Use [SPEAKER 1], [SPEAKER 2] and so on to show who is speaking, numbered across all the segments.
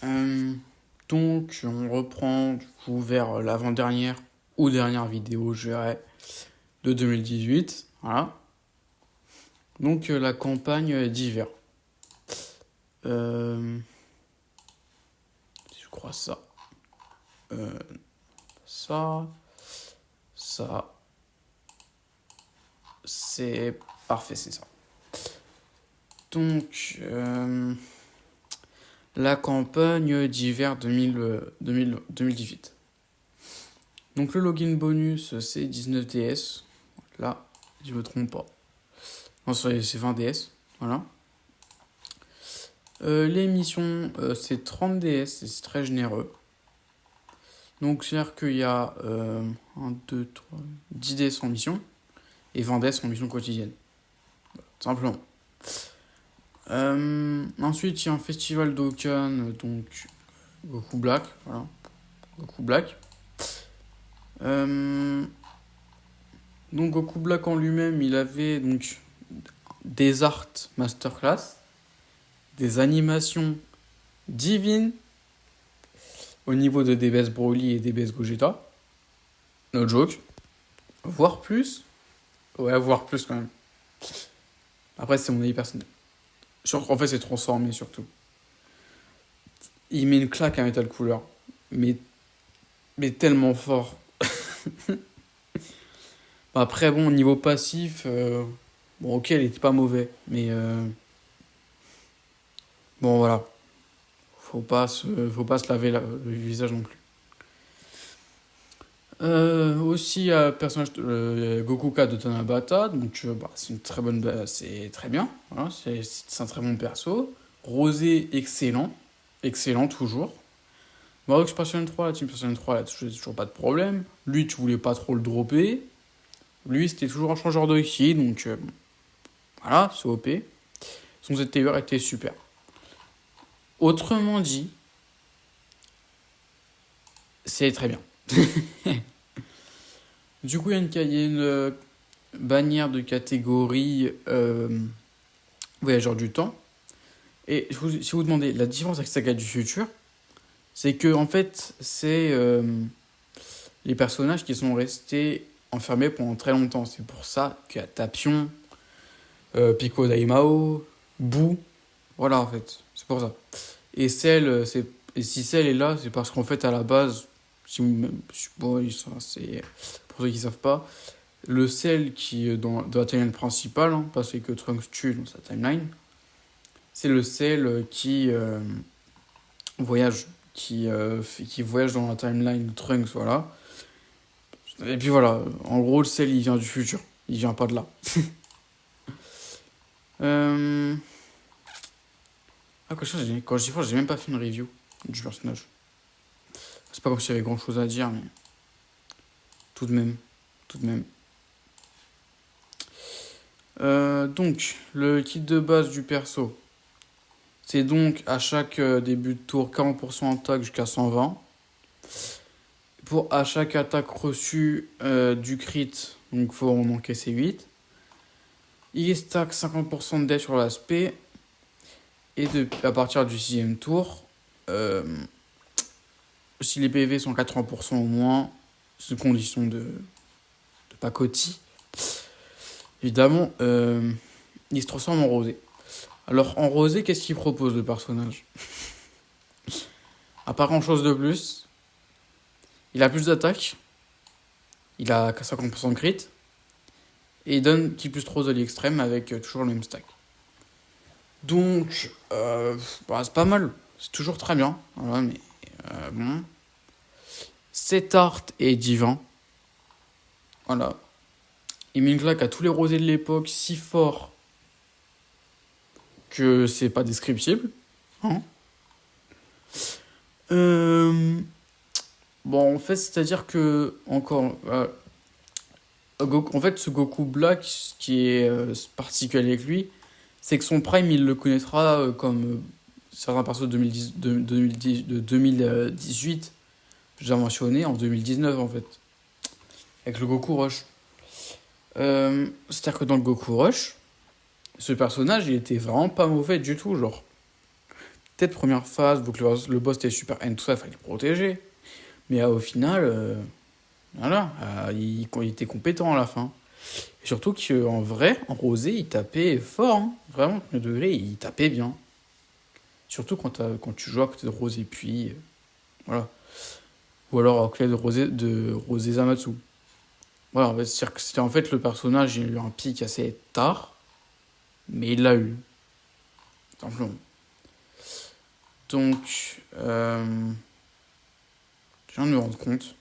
[SPEAKER 1] Euh, donc, on reprend du coup vers l'avant-dernière ou dernière vidéo, je dirais, de 2018. Voilà. Donc, la campagne d'hiver. Euh, je crois ça. Euh, ça. Ça. C'est parfait, c'est ça. Donc, la campagne d'hiver 2018. Donc, le login bonus, c'est 19 DS. Là, je me trompe pas. Non, c'est 20 DS. Voilà. Les missions, c'est 30 DS, c'est très généreux. Donc, c'est-à-dire qu'il y a 1, 2, 3, 10 DS en mission et 20 DS en mission quotidienne. Tout simplement. Ensuite, il y a un festival d'Okan, donc Goku Black. Voilà, Goku Black. Euh, donc, Goku Black en lui-même, il avait donc des arts masterclass, des animations divines au niveau de DBS Broly et DBS Gogeta. No joke. Voire plus. Ouais, voire plus quand même. Après, c'est mon avis personnel. En fait, c'est transformé surtout. Il met une claque à Metal Cooler. Mais, mais tellement fort. Après, bon, niveau passif, bon, ok, il était pas mauvais. Mais bon, voilà. Faut pas se laver le visage non plus. Aussi, personnage Gokuka de Tanabata, donc bah, c'est une très bonne, c'est très bien, voilà, c'est un très bon perso. Rosé, excellent, excellent toujours. Maroc Passion 3, la Team Passion 3, là, toujours pas de problème. Lui, tu voulais pas trop le dropper. Lui, c'était toujours un changeur de ki, donc voilà, c'est OP. Son ZTR était super. Autrement dit, c'est très bien. Du coup, il y a une bannière de catégorie voyageur du temps. Et si vous demandez la différence avec Saga du futur, c'est que en fait, c'est les personnages qui sont restés enfermés pendant très longtemps. C'est pour ça qu'il y a Tapion, Pico Daimao, Boo. Voilà, en fait. C'est pour ça. Et et si Cell est là, c'est parce qu'en fait, à la base, bon, c'est pour ceux qui savent pas, le Cell qui est dans la timeline principale, hein, parce que Trunks tue dans sa timeline, c'est le Cell voyage, qui voyage dans la timeline de Trunks, voilà. Et puis voilà, en gros, le Cell, il vient du futur, il vient pas de là. euh... Ah, quand je dis fois, j'ai même pas fait une review du personnage. C'est pas comme s'il y avait grand chose à dire, mais tout de même, tout de même. Donc, le kit de base du perso, c'est donc à chaque début de tour 40% attaque jusqu'à 120. À chaque attaque reçue du crit, donc faut en encaisser 8. Il stack 50% de dés sur l'aspect. Et à partir du 6ème tour, si les PV sont 80% au moins, c'est une condition de pacotille, évidemment, il se transforme en rosé. Alors en rosé, qu'est-ce qu'il propose le personnage? À pas grand chose de plus. Il a plus d'attaque. Il a 50% de crit. Et il donne qui plus 3 de extrême avec toujours le même stack. Donc, bah, c'est pas mal. C'est toujours très bien. Voilà, mais bon. Cet art est divin. Voilà. Il met une claque à tous les rosés de l'époque si fort que c'est pas descriptible. Hein. Bon, en fait, c'est-à-dire que, encore, en fait, ce Goku Black, ce qui est particulier avec lui, c'est que son prime, il le connaîtra comme certains persos de 2018, j'ai mentionné, en 2019, en fait, avec le Goku Rush. C'est-à-dire que dans le Goku Rush, ce personnage, il était vraiment pas mauvais du tout, genre. peut-être première phase, donc le boss était super N, tout ça, il fallait le protéger. Mais au final, voilà, il était compétent à la fin. Et surtout qu'en vrai, en rosé, il tapait fort, hein. Vraiment, premier degré, il tapait bien. Surtout quand tu joues à côté de Rosé puis voilà. Ou alors à côté de Rosé Zamatsu. Voilà, on va se dire que c'était en fait le personnage, il a eu un pic assez tard, mais il l'a eu, simplement. Donc, je viens de me rendre compte.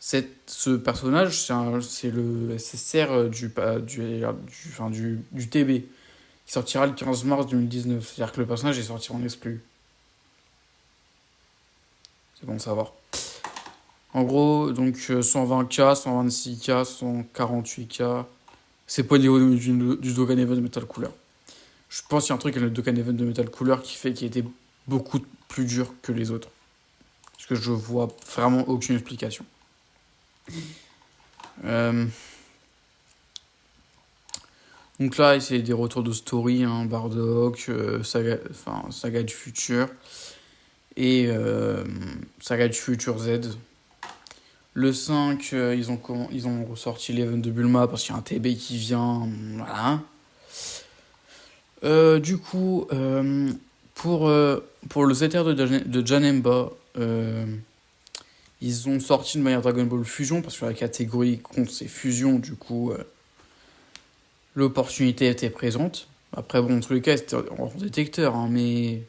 [SPEAKER 1] Ce personnage, c'est le SSR du TB, qui sortira le 15 mars 2019. C'est-à-dire que le personnage est sorti en exclu. C'est bon de savoir. En gros, donc 120K, 126K, 148K. C'est pas le niveau du Dokkan Event de Metal Cooler. Je pense qu'il y a un truc avec le Dokkan Event de Metal Cooler qui fait qu'il était beaucoup plus dur que les autres. Parce que je vois vraiment aucune explication. Donc là, c'est des retours de story, hein, Bardock, Saga du Futur et Saga du Futur Z. Le 5, ils ont ressorti l'event de Bulma parce qu'il y a un TB qui vient. Voilà. Du coup, pour le ZR de Janemba, ils ont sorti de manière Dragon Ball Fusion parce que la catégorie compte c'est Fusion, du coup, l'opportunité était présente. Après, bon, en tous les cas, c'était en détecteur, hein, mais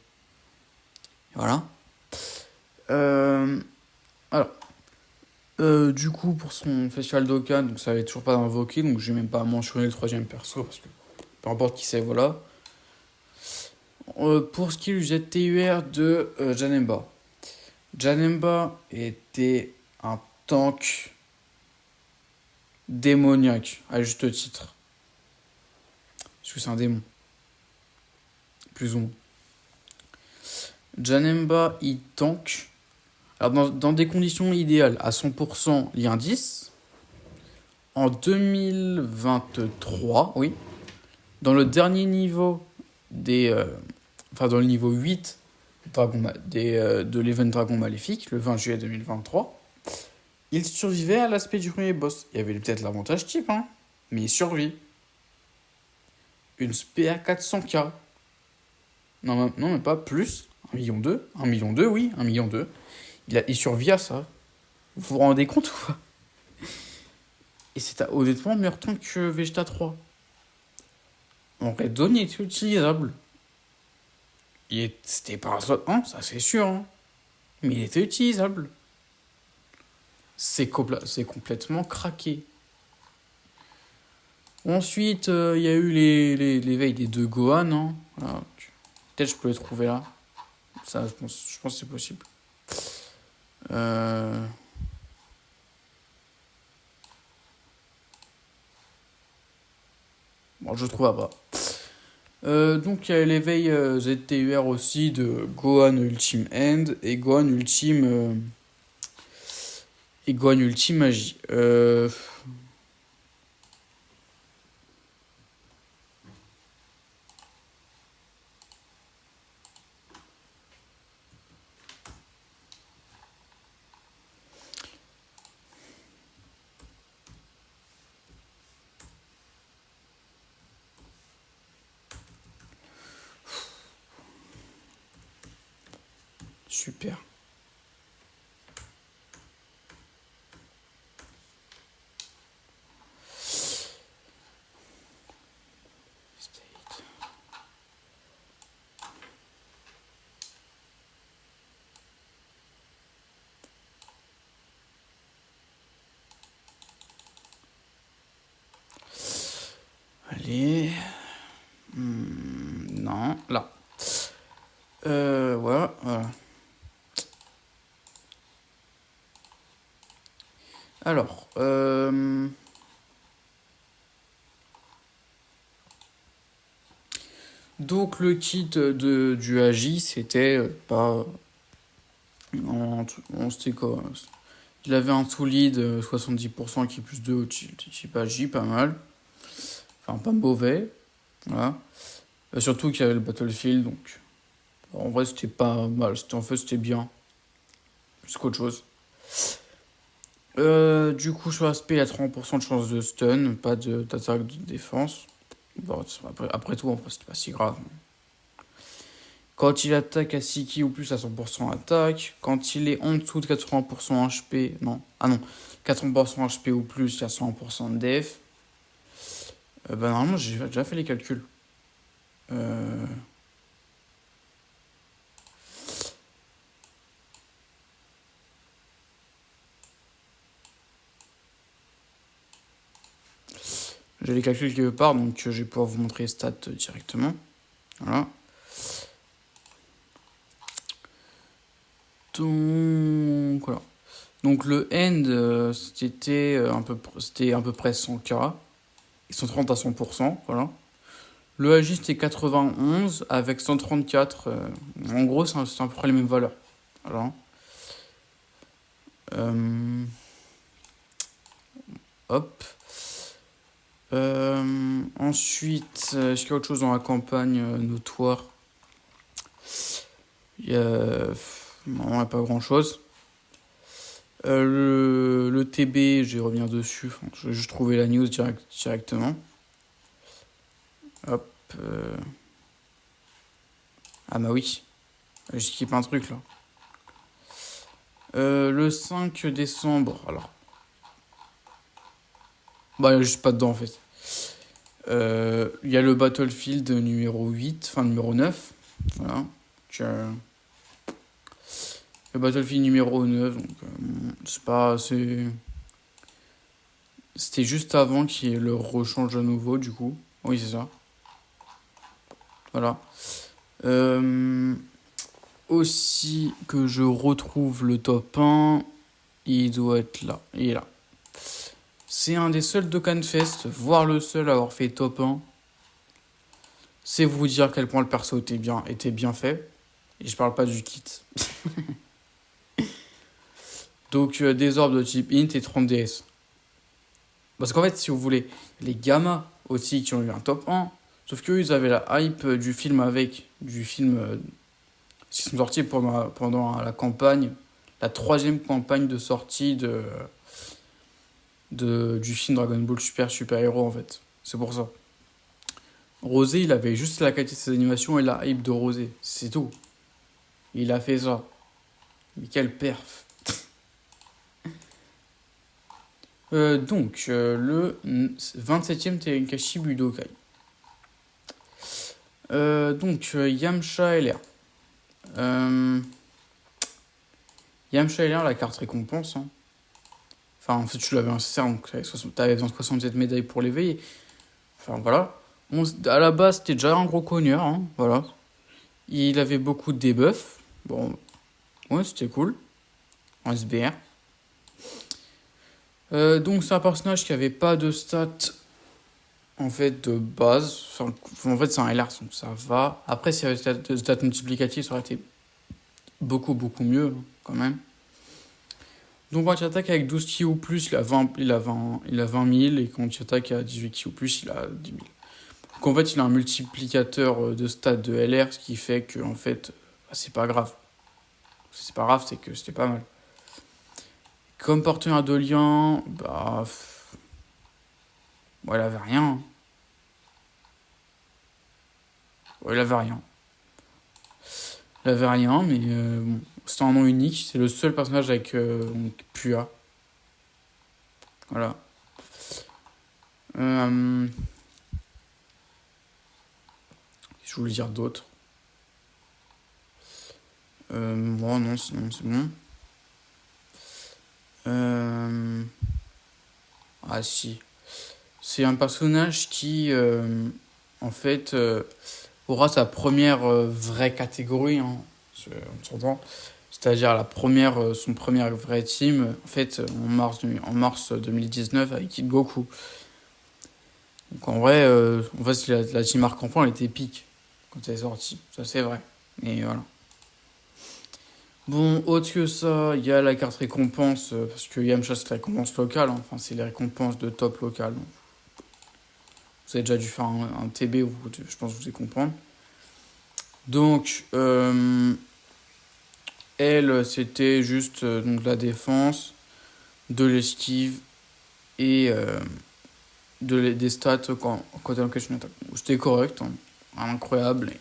[SPEAKER 1] voilà. Alors, du coup, pour son festival Dokkan, donc ça avait toujours pas invoqué, donc j'ai même pas mentionné le troisième perso parce que peu importe qui c'est, voilà. Pour ce qui est du ZTUR de Janemba. Janemba était un tank démoniaque, à juste titre. Parce que c'est un démon. Plus ou moins. Janemba, il tank. Alors, dans des conditions idéales, à 100% lien 10. En 2023, oui. Dans le dernier niveau dans le niveau 8 de l'event Dragon Maléfique, le 20 juillet 2023, il survivait à l'aspect du premier boss. Il y avait peut-être l'avantage type, hein, mais il survit. Une SPA 400K. Non, mais pas plus. 1,2 million. 1,2 million, oui, 1,2 million. Il survit à ça. Vous vous rendez compte ou pas? Et c'est honnêtement meilleur temps que Vegeta 3. En Red Zone, il était utilisable. C'était pas un slot 1, ça c'est sûr, hein. Mais il était utilisable. C'est complètement craqué. Ensuite, il y a eu l'éveil des deux Gohan, hein. Voilà. Peut-être je peux les trouver là. Ça, je pense que c'est possible. Bon, je trouve pas. Donc il y a l'éveil ZTUR aussi de Gohan Ultime End et Gohan Ultime Magie. Super. Allez. Non, là. Voilà. Alors, donc le kit du AJ, c'était pas... C'était quoi? Il avait un sous lead 70% qui est plus 2 au type AJ, pas mal. Enfin, pas mauvais. Voilà. Surtout qu'il y avait le Battlefield, donc En vrai, c'était pas mal. En fait, c'était bien. Plus qu'autre chose. Du coup, sur l'aspect, il a 30% de chance de stun, pas d'attaque de défense. Bon, après tout, en vrai, c'était pas si grave. Quand il attaque à 6 kills ou plus à 100% attaque. Quand il est en dessous de 80% HP, non, ah non, 80% HP ou plus, il y a 100% de def. Bah normalement, j'ai déjà fait les calculs. Euh... J'ai les calculs quelque part, donc je vais pouvoir vous montrer les stats directement. Voilà. Donc voilà. Donc le end, c'était à peu près 100k. Ils sont 30 à 100%, voilà. Le AJ c'était 91 avec 134. En gros, c'est à peu près les mêmes valeurs. Voilà. Euh, hop. Ensuite, est-ce qu'il y a autre chose dans la campagne notoire? Il y a... Non, il n'y a pas grand-chose. Le TB, je vais revenir dessus. Enfin, je vais juste trouver la news directement. Hop. Ah bah oui. J'ai skippé un truc là. Le 5 décembre, alors. Bah, il n'y a juste pas dedans en fait. Il y a le Battlefield numéro 8, enfin numéro 9. Voilà. Le Battlefield numéro 9, donc c'est pas. C'était juste avant qu'il y ait le rechange à nouveau, du coup. Oui, c'est ça. Voilà. Aussi que je retrouve le top 1, il doit être là. Il est là. C'est un des seuls Dokkan Fest, voire le seul à avoir fait top 1. C'est vous dire à quel point le perso était bien fait. Et je parle pas du kit. Donc des orbes de type int et 30 DS. Parce qu'en fait, si vous voulez, les gammas aussi qui ont eu un top 1, sauf qu'eux, ils avaient la hype du film qui sont sortis pendant la campagne, la troisième campagne de sortie du film Dragon Ball Super Hero en fait. C'est pour ça. Rosé, il avait juste la qualité de ses animations et la hype de Rosé. C'est tout. Il a fait ça. Mais quel perf. Donc, le 27e Tenkaichi Budokai. Donc, Yamcha LR. Yamcha LR, la carte récompense. Hein. Enfin, en fait, tu l'avais inséré, donc t'avais besoin de 67 médailles pour l'éveiller. Enfin, voilà. À la base, c'était déjà un gros cogneur, hein, voilà. Il avait beaucoup de debuffs. Bon, ouais, c'était cool. En SBR. Donc, c'est un personnage qui avait pas de stats, en fait, de base. Enfin, en fait, c'est un LR, donc ça va. Après, s'il y avait des stats multiplicatives, ça aurait été beaucoup, beaucoup mieux, hein, quand même. Donc quand il attaque avec 12 ki ou plus, il a 20 000, et quand il attaque à 18 ki ou plus, il a 10 000. Donc en fait, il a un multiplicateur de stats de LR, ce qui fait que en fait, bah, c'est pas grave. C'est pas grave, c'est que c'était pas mal. Comme partenaire de lien, bah... Bon, il avait rien. Bon, il avait rien. Il avait rien, mais bon, c'était un nom unique. C'est le seul personnage avec Pua. Voilà. Je voulais dire d'autres. Moi, non, sinon c'est bon. Ah si. C'est un personnage qui, en fait, aura sa première vraie catégorie, hein, on s'entend. C'est-à-dire son premier vrai team, en fait, en mars 2019 avec Kid Goku. Donc en vrai, la team Arc-en-Enfant, elle était épique quand elle est sortie. Ça, c'est vrai. Et voilà. Bon, autre que ça, il y a la carte récompense, parce que Yamcha c'est la récompense locale, hein. Enfin c'est les récompenses de top local. Donc. Vous avez déjà dû faire un TB, je pense que vous allez comprendre. Donc, elle, c'était juste donc, la défense, de l'esquive et des stats quand elle encaisse une attaque. C'était correct, hein, incroyable.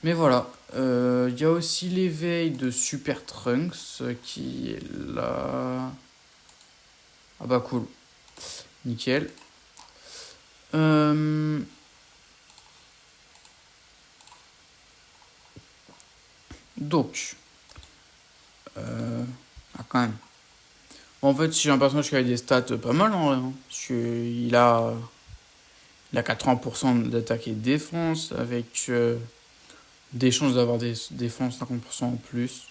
[SPEAKER 1] Mais voilà, il y a aussi l'éveil de Super Trunks qui est là. Ah bah cool, nickel. Donc, quand même. En fait, si j'ai un personnage qui a des stats pas mal en vrai, hein, parce il a 80% d'attaque et de défense, avec des chances d'avoir des défenses 50% en plus.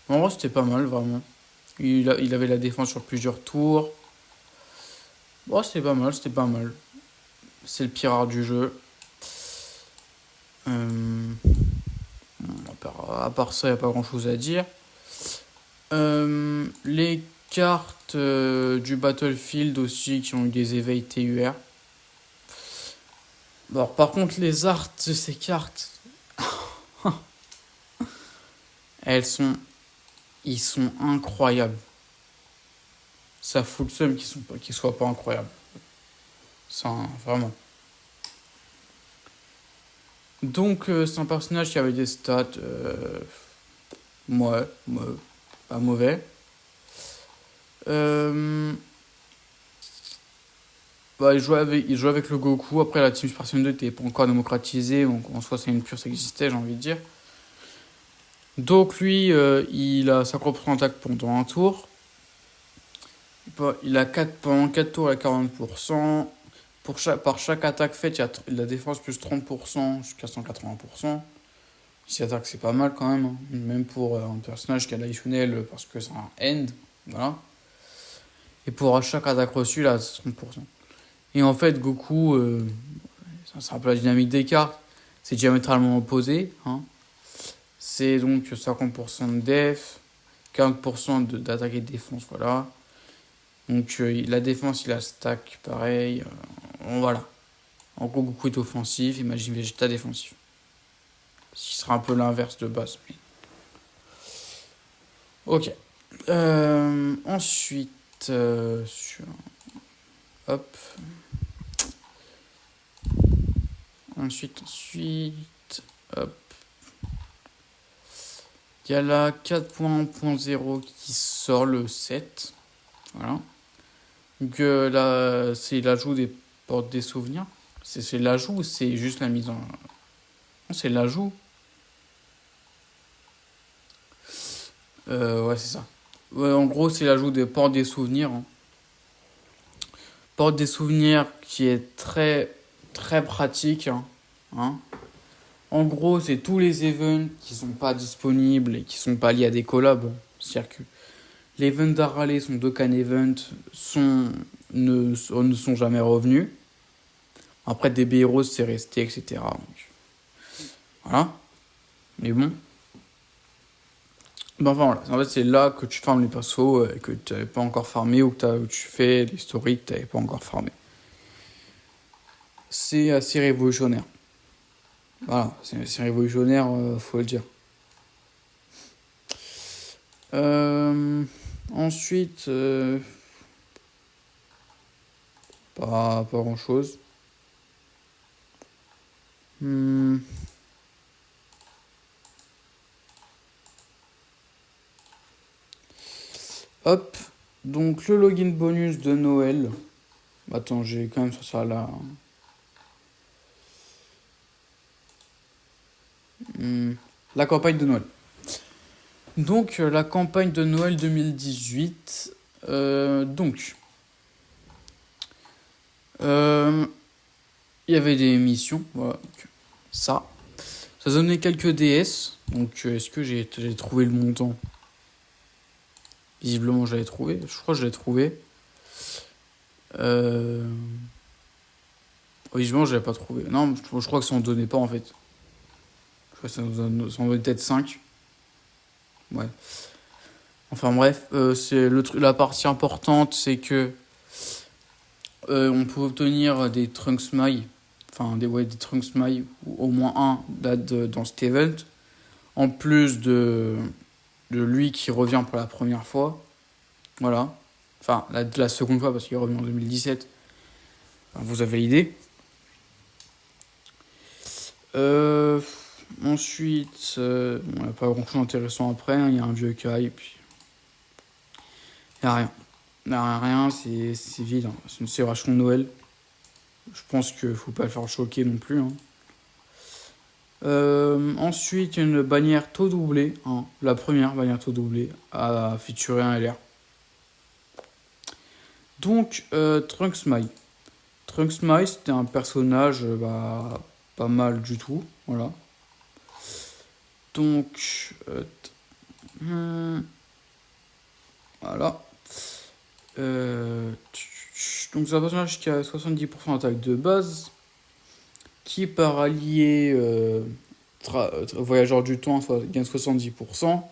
[SPEAKER 1] En vrai, c'était pas mal, vraiment. Il avait la défense sur plusieurs tours. Bon, c'était pas mal, c'était pas mal. C'est le pire art du jeu. À part ça, il n'y a pas grand chose à dire. Les cartes du Battlefield aussi qui ont eu des éveils TUR. Bon, alors, par contre, les arts de ces cartes, ils sont incroyables. Ça fout le seum qu'ils soient pas incroyables. Ça, vraiment. Donc, c'est un personnage qui avait des stats, ouais, pas mauvais. Bah, il jouait avec le Goku. Après, la Team Super Saiyan 2 n'était pas encore démocratisée. Donc, en soi, c'est une pure, ça existait, j'ai envie de dire. Donc, lui, il a sa propre attaque pendant un tour. Il a pendant 4 tours à 40%. Par chaque attaque faite, il y a la défense plus 30% jusqu'à 180%. Si attaque, c'est pas mal quand même, hein. Même pour un personnage qui a l'additionnel parce que c'est un end. Voilà. Et pour chaque attaque reçue, là, c'est 30%. Et en fait, Goku, c'est un peu la dynamique des cartes. C'est diamétralement opposé. Hein. C'est donc 50% de def, 40% d'attaque et de défense. Voilà. Donc la défense, il a stack pareil. Voilà. En gros, Goku est offensif. Imagine Vegeta défensif. Ce qui sera un peu l'inverse de base. Mais... Ok. Ensuite, hop. Ensuite, hop. Il y a la 4.1.0 qui sort le 7. Voilà. Donc là, c'est l'ajout des portes des souvenirs. C'est l'ajout ou c'est juste la mise en... Non, c'est l'ajout. Ouais, c'est ça. Ouais, en gros, c'est l'ajout des portes des souvenirs. Hein. Porte des souvenirs qui est très, très pratique. Hein. En gros, c'est tous les events qui sont pas disponibles et qui sont pas liés à des collabs. C'est-à-dire que les events d'Arale sont Dokkan Event ne sont jamais revenus. Après, DB Heroes, c'est resté, etc. Donc, voilà. Mais bon. Ben, enfin, voilà. En fait, c'est là que tu farmes les persos que tu n'avais pas encore farmé ou que tu fais l'historique que tu n'avais pas encore farmé. C'est assez révolutionnaire. Voilà, c'est révolutionnaire, faut le dire. Ensuite, pas grand chose. Hop, donc le login bonus de Noël. Attends, j'ai quand même ça là. La campagne de Noël. Donc, la campagne de Noël 2018. Donc, il y avait des missions. Voilà. Donc, ça donnait quelques DS. Donc, est-ce que j'ai trouvé le montant? Visiblement, je l'avais trouvé. Je crois que je l'ai trouvé. Visiblement, je l'avais pas trouvé. Non, je crois que ça en donnait pas en fait. Je crois que ça en donnait peut-être 5. Ouais. Enfin bref, c'est la partie importante, c'est que on peut obtenir des Trunks Mai. enfin des Trunks Smile, ou au moins un date dans cet event. En plus de lui qui revient pour la première fois. Voilà. Enfin, la seconde fois parce qu'il est revenu en 2017. Enfin, vous avez l'idée. Ensuite, il n'y a pas grand chose d'intéressant après. Il y a un vieux Kai et puis. Il n'y a rien. Il n'y a rien, c'est vide. Hein. C'est une célébration de Noël. Je pense qu'il ne faut pas le faire choquer non plus. Hein. Ensuite, une bannière taux doublé. Hein. La première bannière taux doublé a featuré un LR. Donc, Trunks Smile. Trunks Smile, c'était un personnage pas mal du tout. Voilà. Donc, voilà. Donc, c'est un personnage qui a 70% d'attaque de base, qui par allié voyageur du temps gagne 70%,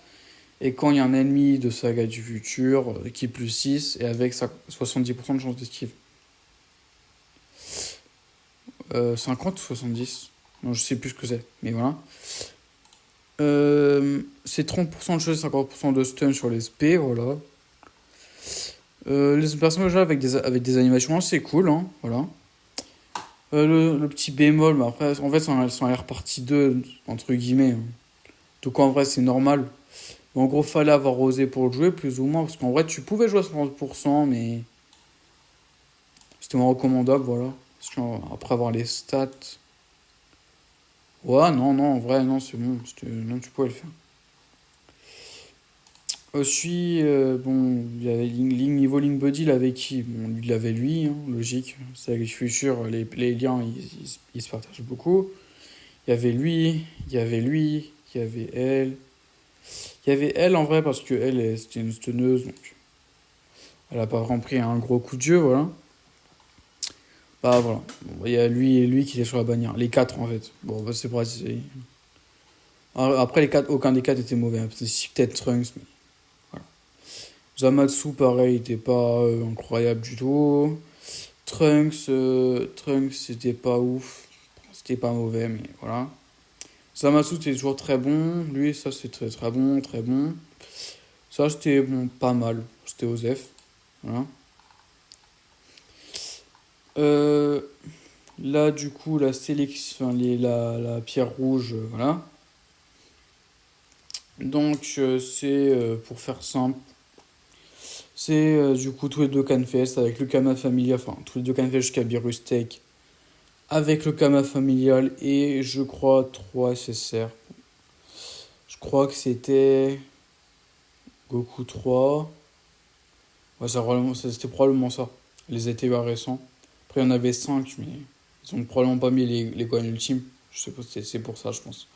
[SPEAKER 1] et quand il y a un ennemi de saga du futur, qui plus 6, et avec 70% de chance d'esquive. 50 ou 70? Non, je sais plus ce que c'est, mais voilà. C'est 30% de choses, 50% de stun sur les SP, voilà. Les personnages avec des animations assez cool, hein, voilà. Le petit bémol, mais après, en fait, c'est un R partie 2, entre guillemets. Hein. Donc en vrai, c'est normal. Mais en gros, fallait avoir osé pour le jouer, plus ou moins, parce qu'en vrai, tu pouvais jouer à 50%, mais c'était moins recommandable, voilà. Parce qu'après avoir les stats. Ouais, non, en vrai, non, c'est bon. Non, tu pouvais le faire. Aussi, bon, il y avait niveau Link Buddy, il avait qui? Bon, il avait lui, hein, logique. C'est avec Future, les liens, ils se partagent beaucoup. Il y avait lui, il y avait lui, il y avait elle. Il y avait elle en vrai parce que elle, c'était une stunneuse, donc elle a pas vraiment pris un gros coup de jeu, voilà. Bah voilà. Bon, il y a lui et lui qui étaient sur la bannière. Les quatre en fait. Bon, bah, c'est pratique. Après, les quatre, aucun des quatre était mauvais. Hein. Peut-être Trunks, mais voilà. Zamatsu, pareil, était pas incroyable du tout. Trunks, c'était pas ouf. C'était pas mauvais, mais voilà. Zamatsu, c'était toujours très bon. Lui, ça, c'est très très bon, très bon. Ça, c'était bon, pas mal. C'était Osef. Voilà. Euh, Là, du coup, la sélection, la pierre rouge, voilà. Donc, pour faire simple, c'est du coup tous les deux Canfest avec le Kama familial, enfin tous les deux Canfest jusqu'à Birustek avec le Kama familial et je crois 3 SSR. Je crois que c'était Goku 3. Ouais, c'était probablement ça. Les ETEA récents. Après, il y en avait 5, mais ils ont probablement pas mis les Gohan Ultimes. Je sais pas, c'est pour ça, je pense.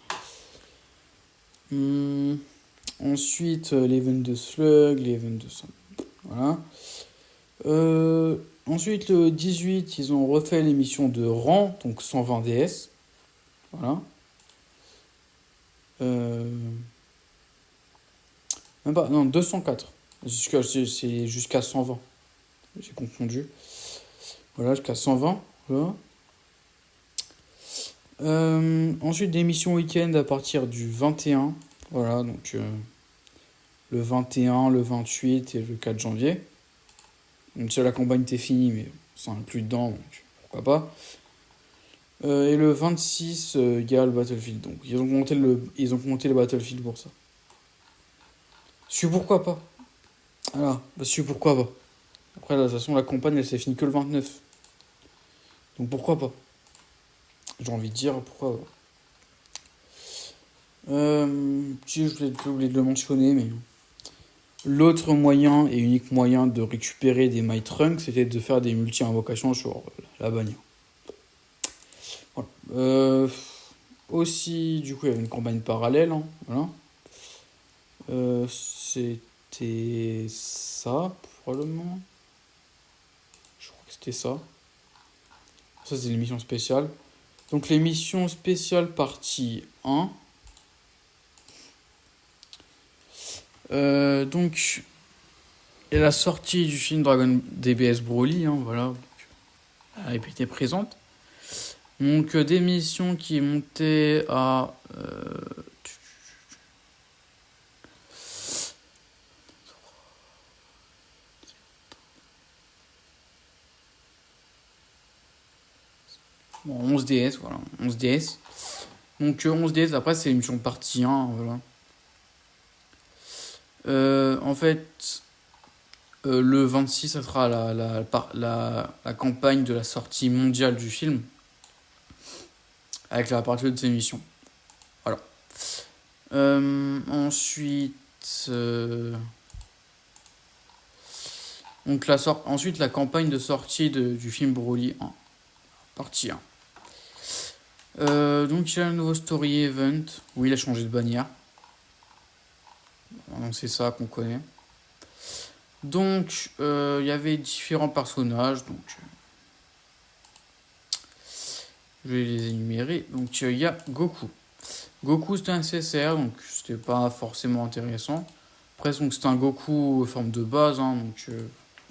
[SPEAKER 1] Ensuite, l'event de Slug, l'event de ça. Voilà. Ensuite, le 18, ils ont refait l'émission de rang, donc 120 DS. Voilà. Même pas, non, 204. C'est jusqu'à 120. J'ai confondu. Voilà, jusqu'à 120. Voilà. Ensuite, des missions week-end à partir du 21. Voilà, donc le 21, le 28 et le 4 janvier. Donc, la campagne était finie, mais ça inclut dedans, donc pourquoi pas. Et le 26, il y a le Battlefield. Donc, ils ont monté le Battlefield pour ça. Suis pourquoi pas. Voilà, bah, suis pourquoi pas. Après, de toute façon, la campagne, elle s'est finie que le 29. Donc, pourquoi pas. J'ai envie de dire, pourquoi pas. Si je vais oublier de le mentionner, mais l'autre moyen et unique moyen de récupérer des My Trunks, c'était de faire des multi-invocations sur la bannière. Voilà. Aussi, du coup, il y avait une campagne parallèle. Hein, voilà. C'était ça, probablement. Je crois que c'était ça. Ça, c'est l'émission spéciale. Donc, l'émission spéciale partie 1. Donc, et la sortie du film Dragon DBS Broly, hein, voilà, elle était présente. Donc des missions qui montaient à... bon, 11 DS, voilà, 11 DS. Donc 11 DS, après c'est une mission partie 1, voilà. En fait, le 26, ça sera la campagne de la sortie mondiale du film, avec la partie de ces missions. Voilà. Ensuite, donc ensuite la campagne de sortie du film Broly 1, partie 1. Donc il y a un nouveau story event où il a changé de bannière. Donc c'est ça qu'on connaît. Donc il y avait différents personnages. Donc je vais les énumérer. Donc il y a Goku. Goku c'était un CSR, donc c'était pas forcément intéressant. Après donc c'était un Goku forme de base, hein, donc je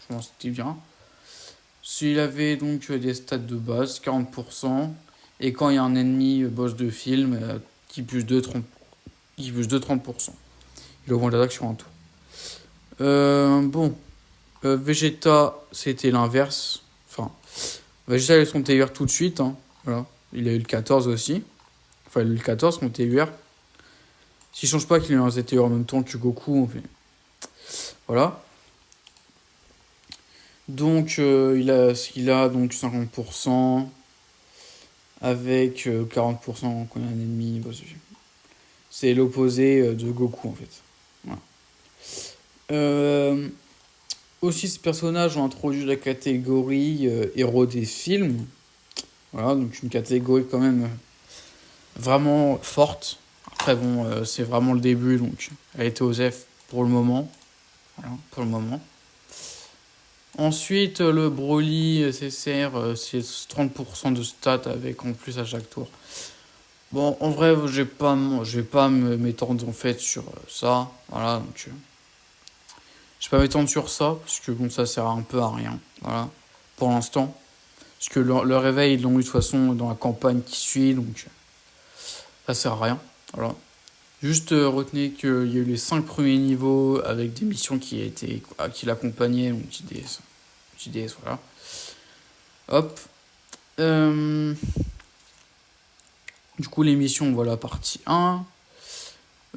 [SPEAKER 1] pense que c'était bien. S'il avait donc des stats de base, 40%, et quand il y a un ennemi boss de film, qui plus de 30%. Il augmente l'attaque sur un tour. Bon, Vegeta, c'était l'inverse. Enfin, Vegeta, il a son TUR tout de suite. Hein. Voilà. Il a eu le 14 aussi. Enfin, il a eu le 14, son TUR. S'il change pas qu'il ait un TUR en même temps que Goku, on fait... Voilà. Donc, il a donc 50%. Avec 40% quand il y a un ennemi. C'est l'opposé de Goku, en fait. Voilà. Aussi, ces personnages ont introduit la catégorie héros des films. Voilà, donc une catégorie quand même vraiment forte. Après, bon, c'est vraiment le début, donc elle a été aux F pour le moment. Voilà, pour le moment. Ensuite, le Broly CCR, c'est 30% de stats avec en plus à chaque tour. Bon, en vrai, je vais pas m'étendre en fait sur ça. Voilà, donc je vais pas m'étendre sur ça parce que bon, ça sert un peu à rien. Voilà, pour l'instant. Parce que le réveil, ils l'ont eu de toute façon dans la campagne qui suit, donc ça sert à rien. Voilà. Juste retenez qu'il y a eu les 5 premiers niveaux avec des missions qui l'accompagnaient, donc JDS, voilà. Hop. Du coup, les missions, voilà, partie 1.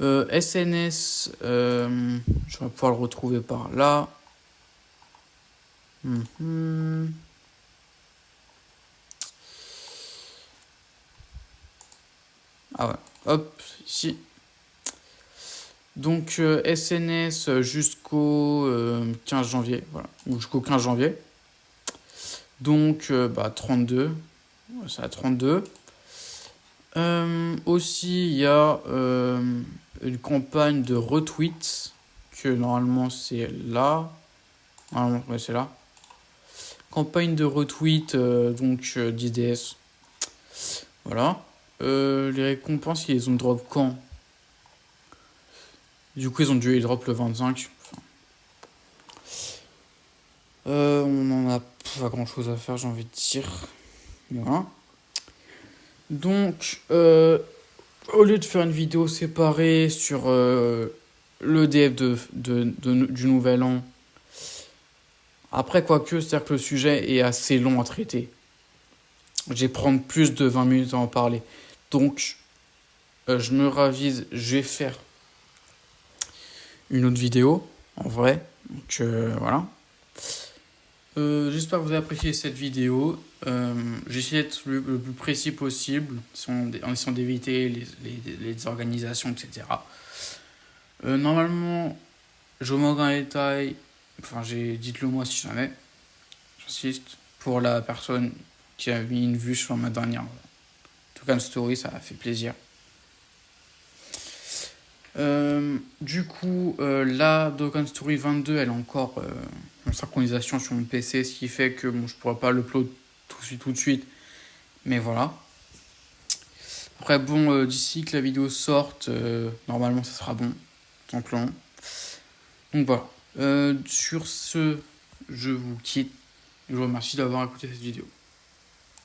[SPEAKER 1] SNS, je vais pouvoir le retrouver par là. Ah ouais, hop, ici. Donc SNS jusqu'au 15 janvier, voilà, ou jusqu'au 15 janvier. Donc 32, c'est à 32. Aussi, il y a une campagne de retweets, que normalement c'est là. Normalement, ouais, c'est là. Campagne de retweet, donc d'IDS. Voilà. Les récompenses, ils les ont drop quand? Du coup, ils ont dû les drop le 25. On en a pas grand chose à faire, j'ai envie de dire. Voilà. Donc, au lieu de faire une vidéo séparée sur l'EDF du Nouvel An, après, quoique, c'est-à-dire que le sujet est assez long à traiter. Je vais prendre plus de 20 minutes à en parler. Donc, je me ravise, je vais faire une autre vidéo, en vrai. Donc, voilà. J'espère que vous avez apprécié cette vidéo. J'ai essayé d'être le plus précis possible, en essayant d'éviter les organisations, etc. Normalement, je vous manque un détail. Enfin, dites-le moi si jamais. J'insiste. Pour la personne qui a mis une vue sur ma dernière Toucan Story, ça a fait plaisir. Du coup, la Toucan Story 22, elle est encore en synchronisation sur mon PC, ce qui fait que bon, je pourrais pas l'upload tout de suite. Mais voilà. Après, bon, d'ici que la vidéo sorte, normalement, ça sera bon. Simplement. Donc voilà. Sur ce, je vous quitte. Je vous remercie d'avoir écouté cette vidéo.